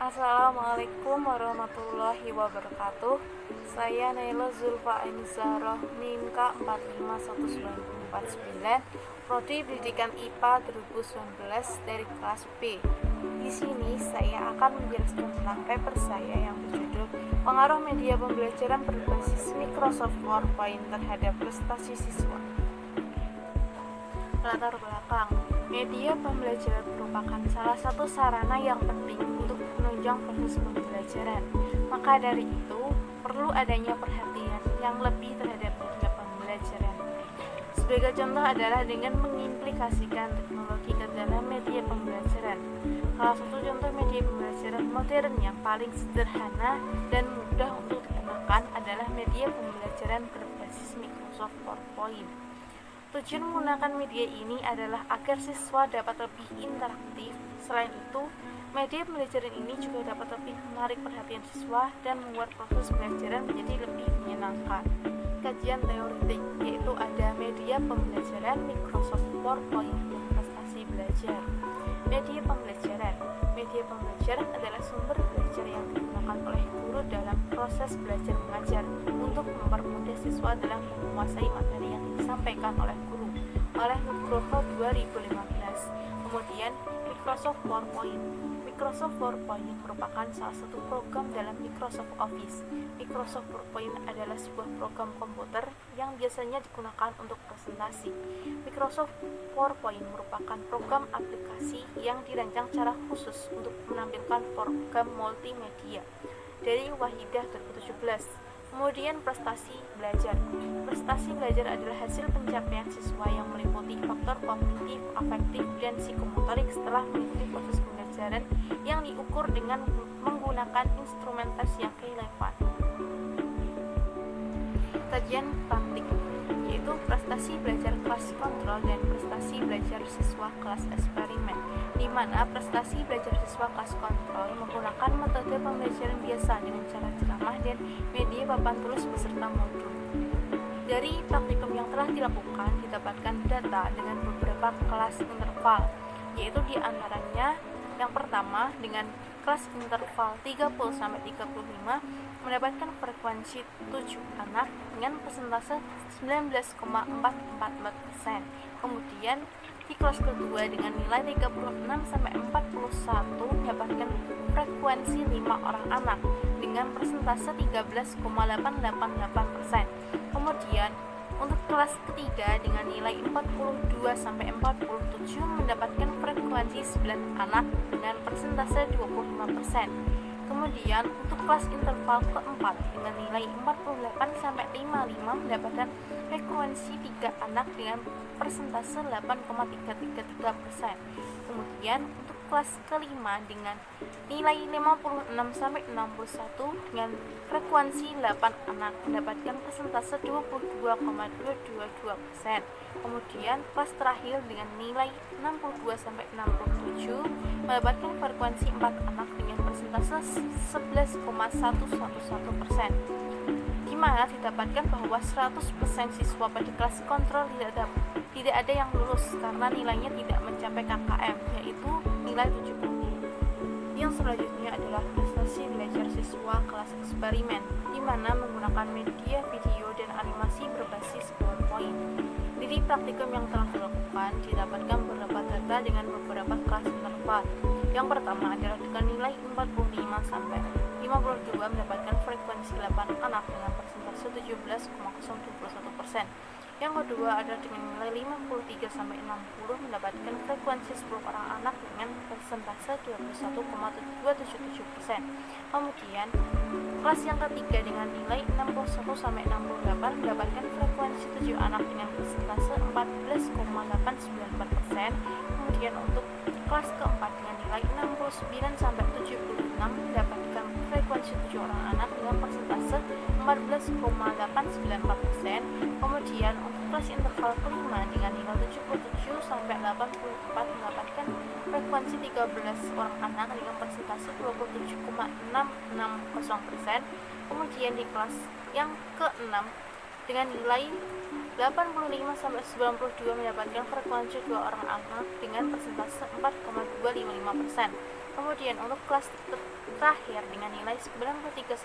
Assalamualaikum warahmatullahi wabarakatuh. Saya Naila Zulfa Ainizahroh, NIM K4519449, Prodi Pendidikan IPA 2019 dari kelas B. Di sini saya akan menjelaskan tentang paper saya yang berjudul Pengaruh Media Pembelajaran Berbasis Microsoft PowerPoint terhadap prestasi siswa. Latar belakang: media pembelajaran merupakan salah satu sarana yang penting untuk menunjang proses pembelajaran. Maka dari itu, perlu adanya perhatian yang lebih terhadap media pembelajaran. Sebagai contoh adalah dengan mengimplikasikan teknologi ke dalam media pembelajaran. Salah satu contoh media pembelajaran modern yang paling sederhana dan mudah untuk digunakan adalah media pembelajaran berbasis Microsoft PowerPoint. Tujuan menggunakan media ini adalah agar siswa dapat lebih interaktif. Selain itu, media pembelajaran ini juga dapat lebih menarik perhatian siswa dan membuat proses pembelajaran menjadi lebih menyenangkan. Kajian teoretik, yaitu ada media pembelajaran Microsoft PowerPoint dan prestasi belajar. Media pembelajaran adalah sumber belajar yang digunakan oleh guru dalam proses belajar mengajar untuk mempermudah siswa dalam menguasai materi yang disampaikan oleh guru oleh Nugroho 2015. Kemudian Microsoft PowerPoint. Microsoft PowerPoint merupakan salah satu program dalam Microsoft Office. Microsoft PowerPoint adalah sebuah program komputer yang biasanya digunakan untuk presentasi. Microsoft PowerPoint merupakan program aplikasi yang dirancang secara khusus untuk menampilkan program multimedia. Dari Wahidah 2017. Kemudian prestasi belajar. Prestasi belajar adalah hasil pencapaian siswa yang meliputi faktor kognitif, afektif, dan psikomotorik setelah mengikuti proses pembelajaran yang diukur dengan menggunakan instrumen tes yang relevan. Kajian praktik, yaitu prestasi belajar kelas kontrol dan prestasi belajar siswa kelas eksperimen, di mana prestasi belajar siswa kelas kontrol menggunakan metode pembelajaran biasa dengan cara ceramah dan media papan tulis beserta modul. Dari praktikum yang telah dilakukan, didapatkan data dengan beberapa kelas interval, yaitu diantaranya yang pertama dengan kelas interval 30-35 mendapatkan frekuensi 7 anak dengan persentase 19,44%. Kemudian di kelas kedua dengan nilai 36-41 mendapatkan frekuensi 5 orang anak dengan persentase 13,888%. Kemudian untuk kelas ketiga dengan nilai 42-47 mendapatkan frekuensi 9 anak dengan persentase 25%. Kemudian untuk kelas interval keempat dengan nilai 48-55 mendapatkan frekuensi 3 anak dengan persentase 8,333%. Kemudian untuk kelas kelima dengan nilai 56-61 dengan frekuensi 8 anak mendapatkan persentase 22,222%. Kemudian kelas terakhir dengan nilai 62-67 mendapatkan frekuensi 4 anak dengan persentase 11,111%. Di mana didapatkan bahwa 100% siswa pada kelas kontrol tidak ada yang lulus karena nilainya tidak mencapai KKM, yaitu nilai 70. Yang selanjutnya adalah prestasi belajar siswa kelas eksperimen, di mana menggunakan media video dan animasi berbasis PowerPoint. Dari praktikum yang telah dilakukan, didapatkan beberapa data dengan beberapa kelas interval. Yang pertama adalah dengan nilai 45-52 mendapatkan frekuensi 8 anak dengan persentase 17,021%. Yang kedua adalah dengan nilai 53-60 mendapatkan frekuensi 10 orang anak dengan persentase 21,277%. Kemudian kelas yang ketiga dengan nilai 61-68 mendapatkan frekuensi 7 anak dengan persentase 14,894%. Kemudian untuk kelas keempat dengan nilai 69-76 mendapatkan frekuensi 7 orang anak dengan persentase 14,894%. Kemudian untuk kelas interval kelima dengan nilai 77-84 mendapatkan frekuensi 13 orang anak dengan persentase 27,660%. Kemudian di kelas yang keenam dengan nilai 85-92 mendapatkan frekuensi 2 orang anak dengan persentase 4,255%. Kemudian untuk kelas terakhir dengan nilai 93-100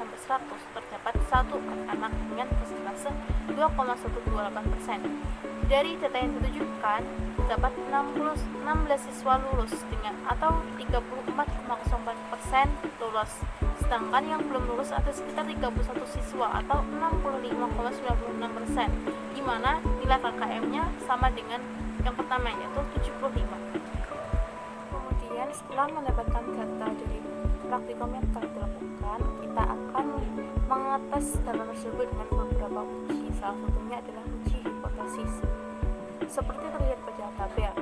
terdapat satu anak dengan persentase 2,128%. Dari data yang ditunjukkan, terdapat 16 siswa lulus dengan atau 34,04% lulus, sedangkan yang belum lulus ada sekitar 31 siswa atau 65,96%, di mana nilai KKM-nya sama dengan yang pertama yaitu 75. Kemudian setelah mendapatkan data dari praktikum yang telah dilakukan, kita akan mengetes data tersebut dengan beberapa uji. Salah satunya adalah uji hipotesis. Seperti terlihat pada tabel,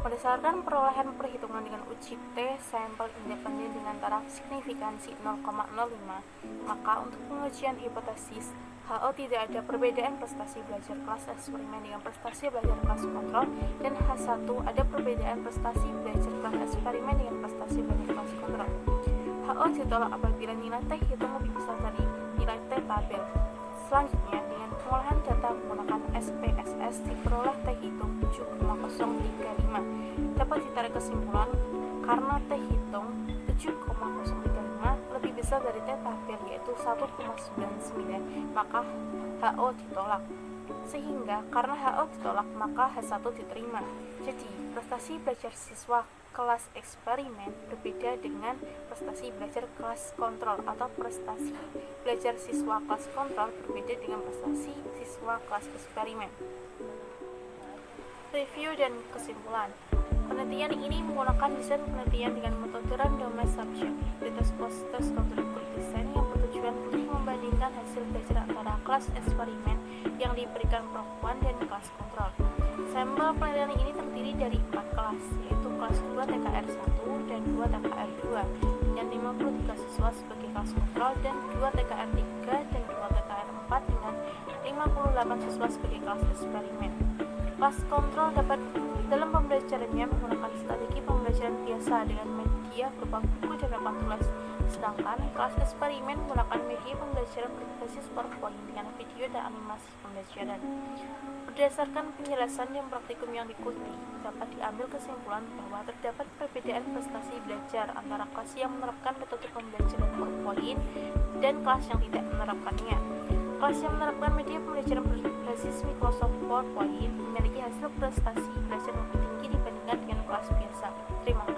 berdasarkan perolehan perhitungan dengan uji T sampel independen dengan taraf signifikansi 0,05, maka untuk pengujian hipotesis HO tidak ada perbedaan prestasi belajar kelas eksperimen dengan prestasi belajar kelas kontrol, dan H1 ada perbedaan prestasi belajar kelas eksperimen dengan prestasi belajar kelas kontrol. HO ditolak apabila nilai T hitung lebih besar dari nilai T tabel. Selanjutnya, dengan pengolahan data menggunakan SPSS diperoleh T hitung 7,035. Dapat ditarik kesimpulan karena T hitung 7,035 lebih besar dari T tabel yaitu 1,99, maka HO ditolak. Sehingga karena HO ditolak maka H1 diterima. Jadi prestasi belajar siswa kelas eksperimen berbeda dengan prestasi belajar kelas kontrol, atau prestasi belajar siswa kelas kontrol berbeda dengan prestasi siswa kelas eksperimen. Review dan kesimpulan. Penelitian ini menggunakan desain penelitian dengan metode randomized subject pretest post test control design yang bertujuan untuk membandingkan hasil belajar antara kelas eksperimen yang diberikan perempuan dan kelas kontrol. Sampel penelitian ini terdiri dari 4 kelas, yaitu kelas 2 TKR 1 dan 2 TKR 2 dengan 53 siswa sebagai kelas kontrol, dan 2 TKR 3 dan 2 TKR 4 dengan 58 siswa sebagai kelas eksperimen. Kelas kontrol dapat dalam pembelajarannya menggunakan strategi pembelajaran biasa dengan media berupa buku dan papan tulis, sedangkan kelas eksperimen menggunakan media pembelajaran berbasis PowerPoint dengan video dan animasi pembelajaran. Berdasarkan penjelasan dan praktikum yang diikuti, dapat diambil kesimpulan bahwa terdapat perbedaan prestasi belajar antara kelas yang menerapkan metode pembelajaran PowerPoint dan kelas yang tidak menerapkannya. Kelas yang menerapkan media pembelajaran berbasis Microsoft PowerPoint memiliki hasil prestasi belajar lebih tinggi dibandingkan dengan kelas biasa. Terima kasih.